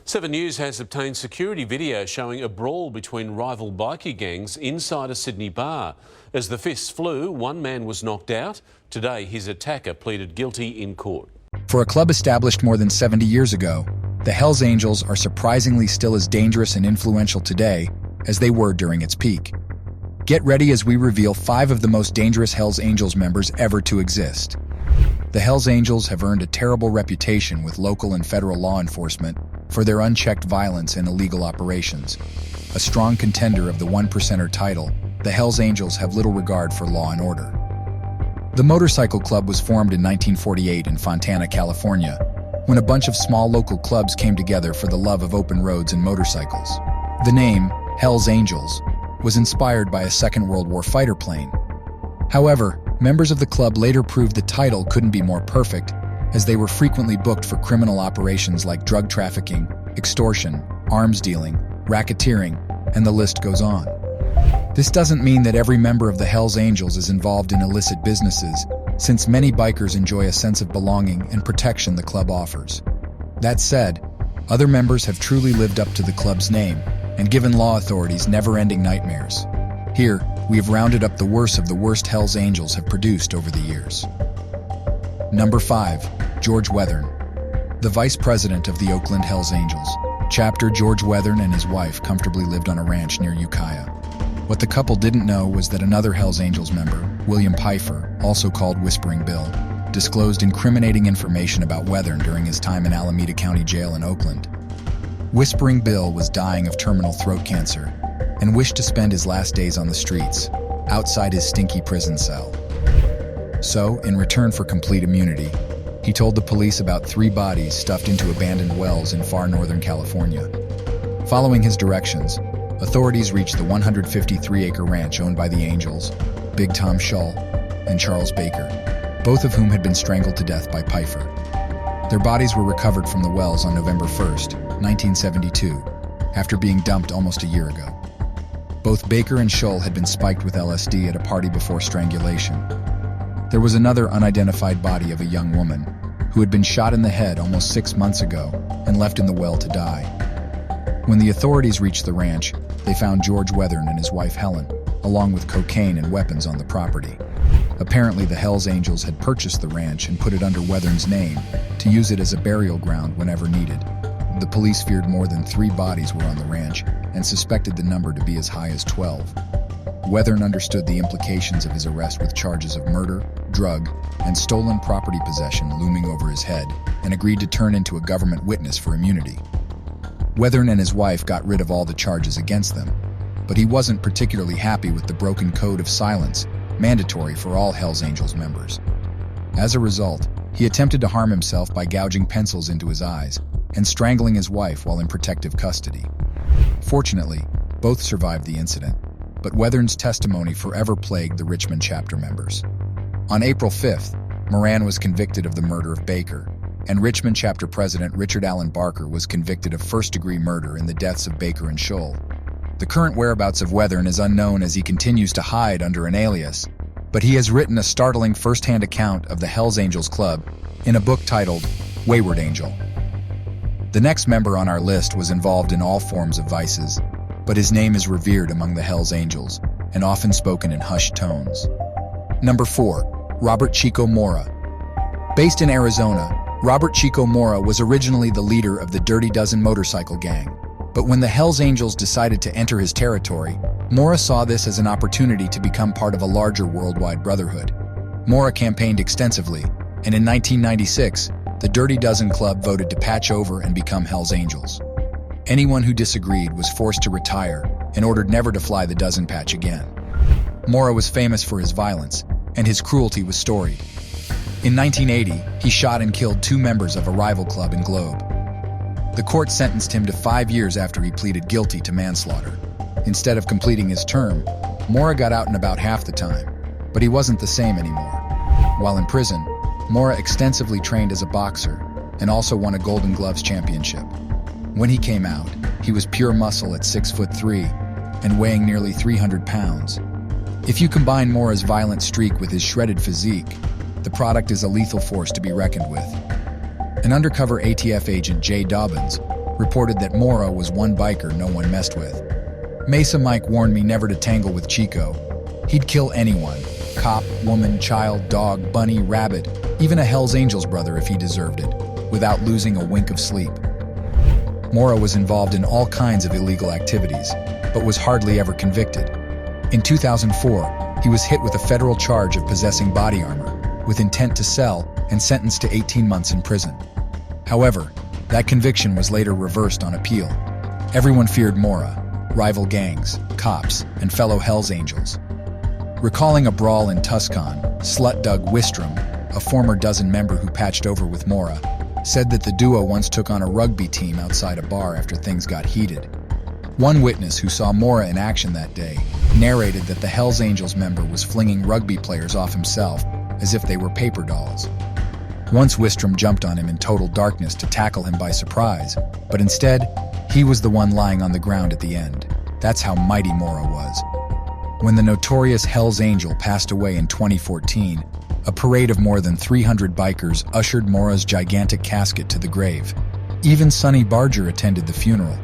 7 News has obtained security video showing a brawl between rival bikie gangs inside a Sydney bar. As the fists flew, one man was knocked out. Today, his attacker pleaded guilty in court. For a club established more than 70 years ago, the Hells Angels are surprisingly still as dangerous and influential today as they were during its peak. Get ready as we reveal 5 of the most dangerous Hells Angels members ever to exist. The Hells Angels have earned a terrible reputation with local and federal law enforcement for their unchecked violence and illegal operations. A strong contender of the One Percenter title, the Hells Angels have little regard for law and order. The motorcycle club was formed in 1948 in Fontana, California, when a bunch of small local clubs came together for the love of open roads and motorcycles. The name, Hells Angels, was inspired by a Second World War fighter plane. However, members of the club later proved the title couldn't be more perfect, as they were frequently booked for criminal operations like drug trafficking, extortion, arms dealing, racketeering, and the list goes on. This doesn't mean that every member of the Hells Angels is involved in illicit businesses, since many bikers enjoy a sense of belonging and protection the club offers. That said, other members have truly lived up to the club's name and given law authorities never-ending nightmares. Here, we have rounded up the worst of the worst Hells Angels have produced over the years. Number 5. George Weathern. The vice president of the Oakland Hells Angels, Chapter George Weathern and his wife comfortably lived on a ranch near Ukiah. What the couple didn't know was that another Hells Angels member, William Pfeiffer, also called Whispering Bill, disclosed incriminating information about Weathern during his time in Alameda County Jail in Oakland. Whispering Bill was dying of terminal throat cancer and wished to spend his last days on the streets, outside his stinky prison cell. So, in return for complete immunity, he told the police about 3 bodies stuffed into abandoned wells in far northern California. Following his directions, authorities reached the 153-acre ranch owned by the Angels, Big Tom Shull, and Charles Baker, both of whom had been strangled to death by Pfeiffer. Their bodies were recovered from the wells on November 1st, 1972, after being dumped almost a year ago. Both Baker and Shull had been spiked with LSD at a party before strangulation. There was another unidentified body of a young woman who had been shot in the head almost 6 months ago and left in the well to die. When the authorities reached the ranch, they found George Weathern and his wife Helen, along with cocaine and weapons on the property. Apparently, the Hells Angels had purchased the ranch and put it under Weathern's name to use it as a burial ground whenever needed. The police feared more than 3 bodies were on the ranch and suspected the number to be as high as 12. Weathern understood the implications of his arrest with charges of murder, drug, and stolen property possession looming over his head and agreed to turn into a government witness for immunity. Weathern and his wife got rid of all the charges against them, but he wasn't particularly happy with the broken code of silence mandatory for all Hells Angels members. As a result, he attempted to harm himself by gouging pencils into his eyes and strangling his wife while in protective custody. Fortunately, both survived the incident, but Weathern's testimony forever plagued the Richmond chapter members. On April 5th, Moran was convicted of the murder of Baker, and Richmond chapter president Richard Allen Barker was convicted of first-degree murder in the deaths of Baker and Shull. The current whereabouts of Weathern is unknown as he continues to hide under an alias, but he has written a startling first-hand account of the Hells Angels Club in a book titled Wayward Angel. The next member on our list was involved in all forms of vices, but his name is revered among the Hells Angels and often spoken in hushed tones. Number 4. Robert Chico Mora. Based in Arizona, Robert Chico Mora was originally the leader of the Dirty Dozen motorcycle gang, but when the Hells Angels decided to enter his territory, Mora saw this as an opportunity to become part of a larger worldwide brotherhood. Mora campaigned extensively, and in 1996, the Dirty Dozen Club voted to patch over and become Hells Angels. Anyone who disagreed was forced to retire and ordered never to fly the dozen patch again. Mora was famous for his violence, and his cruelty was storied. In 1980, he shot and killed 2 members of a rival club in Globe. The court sentenced him to 5 years after he pleaded guilty to manslaughter. Instead of completing his term, Mora got out in about half the time, but he wasn't the same anymore. While in prison, Mora extensively trained as a boxer and also won a Golden Gloves championship. When he came out, he was pure muscle at 6'3" and weighing nearly 300 pounds. If you combine Mora's violent streak with his shredded physique, the product is a lethal force to be reckoned with. An undercover ATF agent, Jay Dobbins, reported that Mora was one biker no one messed with. Mesa Mike warned me never to tangle with Chico. He'd kill anyone, cop, woman, child, dog, bunny, rabbit, even a Hells Angels brother if he deserved it, without losing a wink of sleep. Mora was involved in all kinds of illegal activities, but was hardly ever convicted. In 2004, he was hit with a federal charge of possessing body armor, with intent to sell, and sentenced to 18 months in prison. However, that conviction was later reversed on appeal. Everyone feared Mora, rival gangs, cops, and fellow Hells Angels. Recalling a brawl in Tucson, Slut Doug Wistrom, a former dozen member who patched over with Mora, said that the duo once took on a rugby team outside a bar after things got heated. One witness who saw Mora in action that day narrated that the Hells Angels member was flinging rugby players off himself as if they were paper dolls. Once Wistrom jumped on him in total darkness to tackle him by surprise, but instead, he was the one lying on the ground at the end. That's how mighty Mora was. When the notorious Hells Angel passed away in 2014, a parade of more than 300 bikers ushered Mora's gigantic casket to the grave. Even Sonny Barger attended the funeral.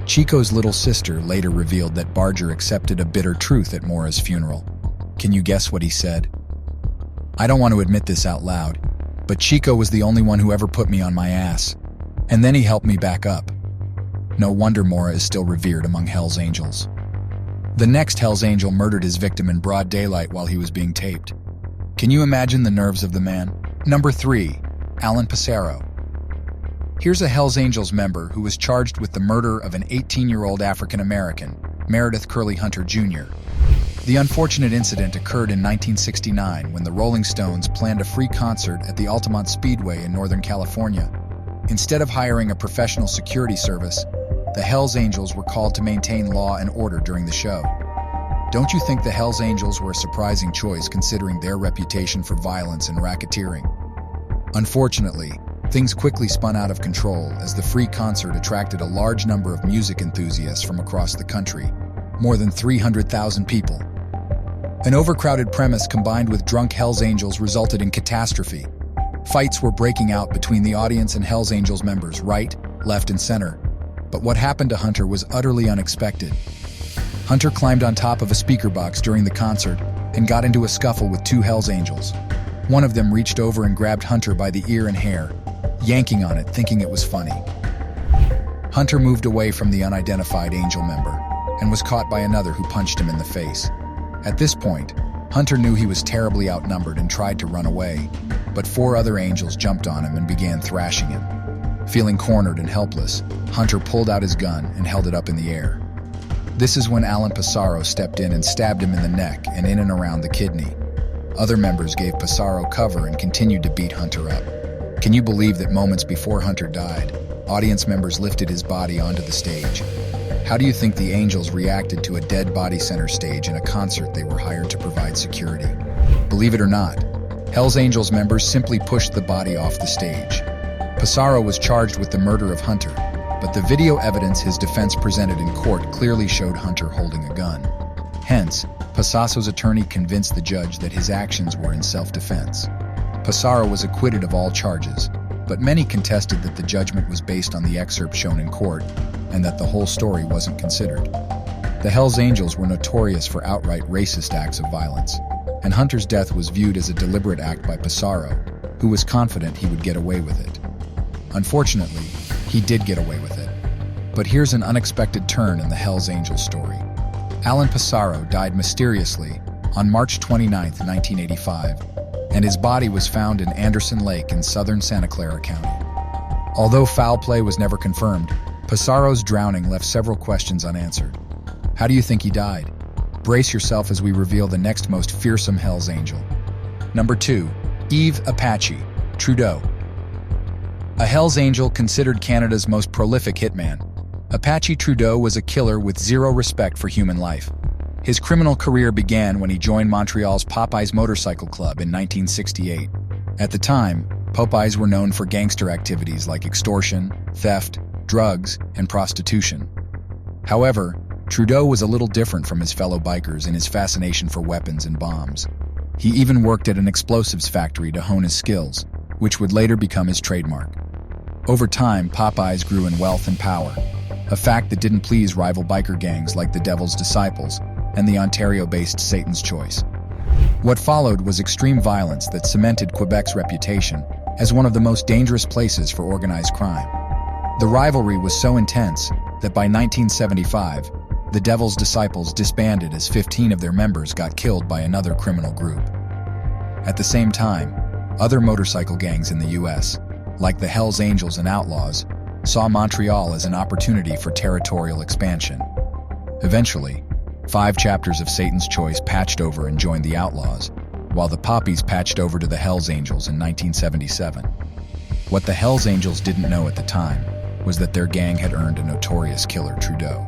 Chico's little sister later revealed that Barger accepted a bitter truth at Mora's funeral. Can you guess what he said? I don't want to admit this out loud, but Chico was the only one who ever put me on my ass. And then he helped me back up. No wonder Mora is still revered among Hells Angels. The next Hells Angel murdered his victim in broad daylight while he was being taped. Can you imagine the nerves of the man? Number 3. Alan Passaro. Here's a Hells Angels member who was charged with the murder of an 18-year-old African-American, Meredith Curly Hunter Jr. The unfortunate incident occurred in 1969 when the Rolling Stones planned a free concert at the Altamont Speedway in Northern California. Instead of hiring a professional security service, the Hells Angels were called to maintain law and order during the show. Don't you think the Hells Angels were a surprising choice considering their reputation for violence and racketeering? Unfortunately, things quickly spun out of control as the free concert attracted a large number of music enthusiasts from across the country, more than 300,000 people. An overcrowded premise combined with drunk Hells Angels resulted in catastrophe. Fights were breaking out between the audience and Hells Angels members, right, left, and center. But what happened to Hunter was utterly unexpected. Hunter climbed on top of a speaker box during the concert and got into a scuffle with 2 Hells Angels. One of them reached over and grabbed Hunter by the ear and hair, yanking on it, thinking it was funny. Hunter moved away from the unidentified Angel member and was caught by another who punched him in the face. At this point, Hunter knew he was terribly outnumbered and tried to run away, but 4 other Angels jumped on him and began thrashing him. Feeling cornered and helpless, Hunter pulled out his gun and held it up in the air. This is when Alan Passaro stepped in and stabbed him in the neck and in and around the kidney. Other members gave Passaro cover and continued to beat Hunter up. Can you believe that moments before Hunter died, audience members lifted his body onto the stage? How do you think the Angels reacted to a dead body center stage in a concert they were hired to provide security? Believe it or not, Hells Angels members simply pushed the body off the stage. Passaro was charged with the murder of Hunter, but the video evidence his defense presented in court clearly showed Hunter holding a gun. Hence, Passaro's attorney convinced the judge that his actions were in self-defense. Passaro was acquitted of all charges, but many contested that the judgment was based on the excerpt shown in court and that the whole story wasn't considered. The Hells Angels were notorious for outright racist acts of violence, and Hunter's death was viewed as a deliberate act by Passaro, who was confident he would get away with it. Unfortunately, he did get away with it. But here's an unexpected turn in the Hells Angels story. Alan Passaro died mysteriously on March 29, 1985, and his body was found in Anderson Lake in southern Santa Clara County. Although foul play was never confirmed, Passaro's drowning left several questions unanswered. How do you think he died? Brace yourself as we reveal the next most fearsome Hells Angel. Number 2. Yves Apache Trudeau. A Hells Angel considered Canada's most prolific hitman, Apache Trudeau was a killer with zero respect for human life. His criminal career began when he joined Montreal's Popeyes Motorcycle Club in 1968. At the time, Popeyes were known for gangster activities like extortion, theft, drugs, and prostitution. However, Trudeau was a little different from his fellow bikers in his fascination for weapons and bombs. He even worked at an explosives factory to hone his skills, which would later become his trademark. Over time, Popeyes grew in wealth and power, a fact that didn't please rival biker gangs like the Devil's Disciples and the Ontario-based Satan's Choice. What followed was extreme violence that cemented Quebec's reputation as one of the most dangerous places for organized crime. The rivalry was so intense that by 1975, the Devil's Disciples disbanded as 15 of their members got killed by another criminal group. At the same time, other motorcycle gangs in the U.S., like the Hells Angels and Outlaws, saw Montreal as an opportunity for territorial expansion. Eventually, 5 chapters of Satan's Choice patched over and joined the Outlaws, while the Poppies patched over to the Hells Angels in 1977. What the Hells Angels didn't know at the time was that their gang had earned a notorious killer, Trudeau.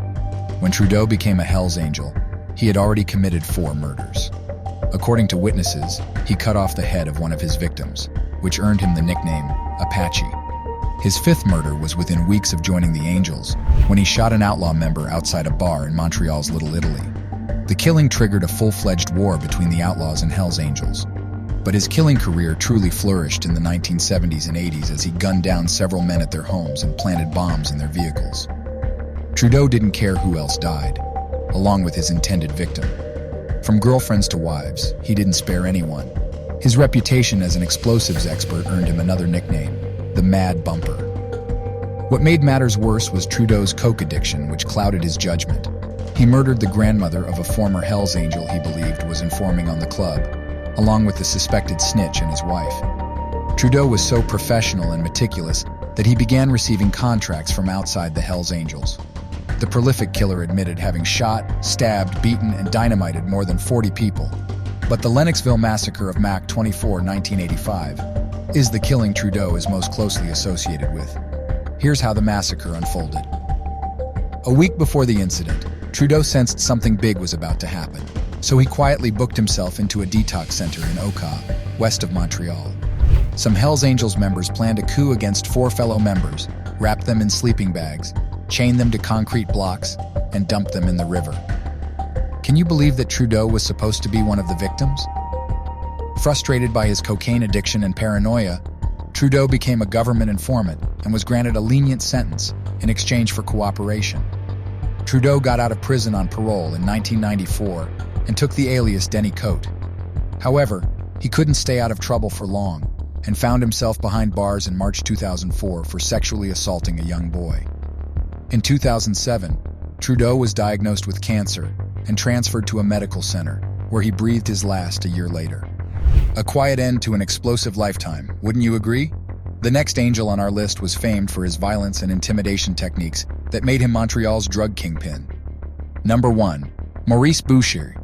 When Trudeau became a Hells Angel, he had already committed 4 murders. According to witnesses, he cut off the head of one of his victims, which earned him the nickname Apache. His 5th murder was within weeks of joining the Angels, when he shot an outlaw member outside a bar in Montreal's Little Italy. The killing triggered a full-fledged war between the Outlaws and Hells Angels. But his killing career truly flourished in the 1970s and 80s as he gunned down several men at their homes and planted bombs in their vehicles. Trudeau didn't care who else died, along with his intended victim. From girlfriends to wives, he didn't spare anyone. His reputation as an explosives expert earned him another nickname, the Mad Bumper. What made matters worse was Trudeau's coke addiction, which clouded his judgment. He murdered the grandmother of a former Hells Angel he believed was informing on the club, along with the suspected snitch and his wife. Trudeau was so professional and meticulous that he began receiving contracts from outside the Hells Angels. The prolific killer admitted having shot, stabbed, beaten, and dynamited more than 40 people. But the Lennoxville Massacre of Mac 24, 1985, is the killing Trudeau is most closely associated with. Here's how the massacre unfolded. A week before the incident, Trudeau sensed something big was about to happen, so he quietly booked himself into a detox center in Oka, west of Montreal. Some Hells Angels members planned a coup against 4 fellow members, wrapped them in sleeping bags, chained them to concrete blocks, and dumped them in the river. Can you believe that Trudeau was supposed to be one of the victims? Frustrated by his cocaine addiction and paranoia, Trudeau became a government informant and was granted a lenient sentence in exchange for cooperation. Trudeau got out of prison on parole in 1994 and took the alias Denny Cote. However, he couldn't stay out of trouble for long and found himself behind bars in March 2004 for sexually assaulting a young boy. In 2007, Trudeau was diagnosed with cancer and transferred to a medical center, where he breathed his last a year later. A quiet end to an explosive lifetime, wouldn't you agree? The next angel on our list was famed for his violence and intimidation techniques that made him Montreal's drug kingpin. Number 1. Maurice Boucher.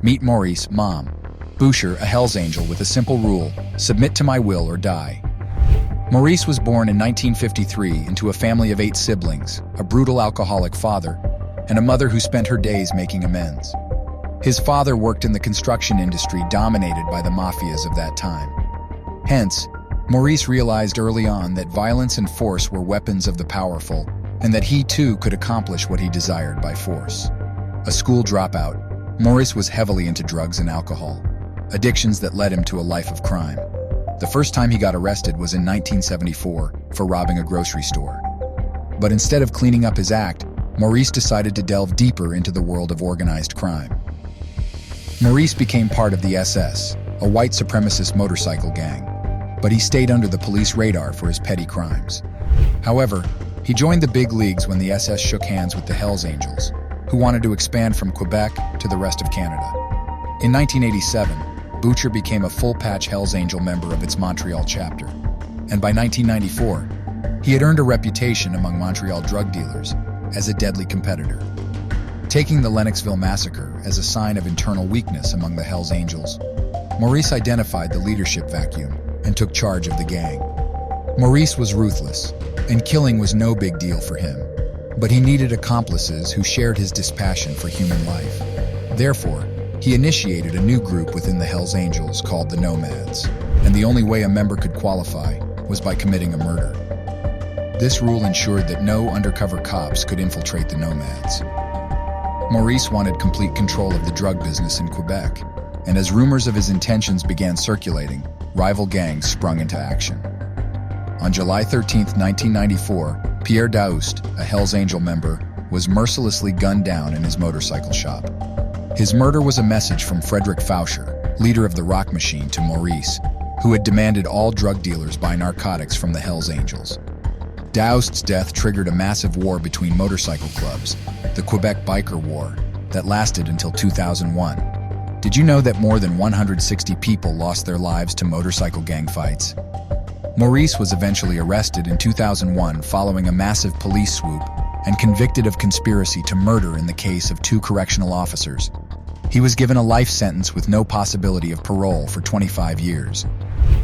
Meet Maurice, Mom. Boucher, a Hells Angel with a simple rule: submit to my will or die. Maurice was born in 1953 into a family of 8 siblings, a brutal alcoholic father, and a mother who spent her days making amends. His father worked in the construction industry dominated by the mafias of that time. Hence, Maurice realized early on that violence and force were weapons of the powerful, and that he too could accomplish what he desired by force. A school dropout, Maurice was heavily into drugs and alcohol, addictions that led him to a life of crime. The first time he got arrested was in 1974 for robbing a grocery store. But instead of cleaning up his act, Maurice decided to delve deeper into the world of organized crime. Maurice became part of the SS, a white supremacist motorcycle gang, but he stayed under the police radar for his petty crimes. However, he joined the big leagues when the SS shook hands with the Hells Angels, who wanted to expand from Quebec to the rest of Canada. In 1987, Boucher became a full-patch Hells Angel member of its Montreal chapter, and by 1994, he had earned a reputation among Montreal drug dealers as a deadly competitor. Taking the Lennoxville Massacre as a sign of internal weakness among the Hells Angels, Maurice identified the leadership vacuum and took charge of the gang. Maurice was ruthless, and killing was no big deal for him, but he needed accomplices who shared his dispassion for human life. Therefore, he initiated a new group within the Hells Angels called the Nomads, and the only way a member could qualify was by committing a murder. This rule ensured that no undercover cops could infiltrate the Nomads. Maurice wanted complete control of the drug business in Quebec, and as rumors of his intentions began circulating, rival gangs sprung into action. On July 13, 1994, Pierre Daoust, a Hells Angel member, was mercilessly gunned down in his motorcycle shop. His murder was a message from Frederick Fauscher, leader of the Rock Machine, to Maurice, who had demanded all drug dealers buy narcotics from the Hells Angels. Daoust's death triggered a massive war between motorcycle clubs, the Quebec Biker War, that lasted until 2001. Did you know that more than 160 people lost their lives to motorcycle gang fights? Maurice was eventually arrested in 2001 following a massive police swoop and convicted of conspiracy to murder in the case of 2 correctional officers. He was given a life sentence with no possibility of parole for 25 years.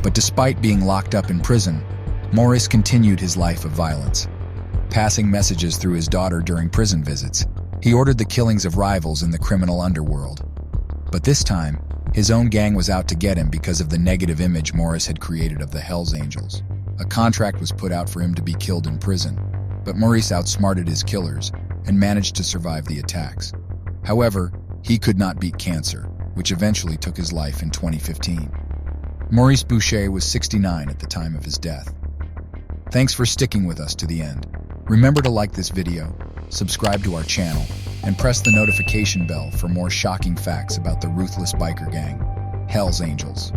But despite being locked up in prison, Maurice continued his life of violence. Passing messages through his daughter during prison visits, he ordered the killings of rivals in the criminal underworld. But this time, his own gang was out to get him because of the negative image Maurice had created of the Hells Angels. A contract was put out for him to be killed in prison, but Maurice outsmarted his killers and managed to survive the attacks. However, he could not beat cancer, which eventually took his life in 2015. Maurice Boucher was 69 at the time of his death. Thanks for sticking with us to the end. Remember to like this video, subscribe to our channel, and press the notification bell for more shocking facts about the ruthless biker gang, Hells Angels.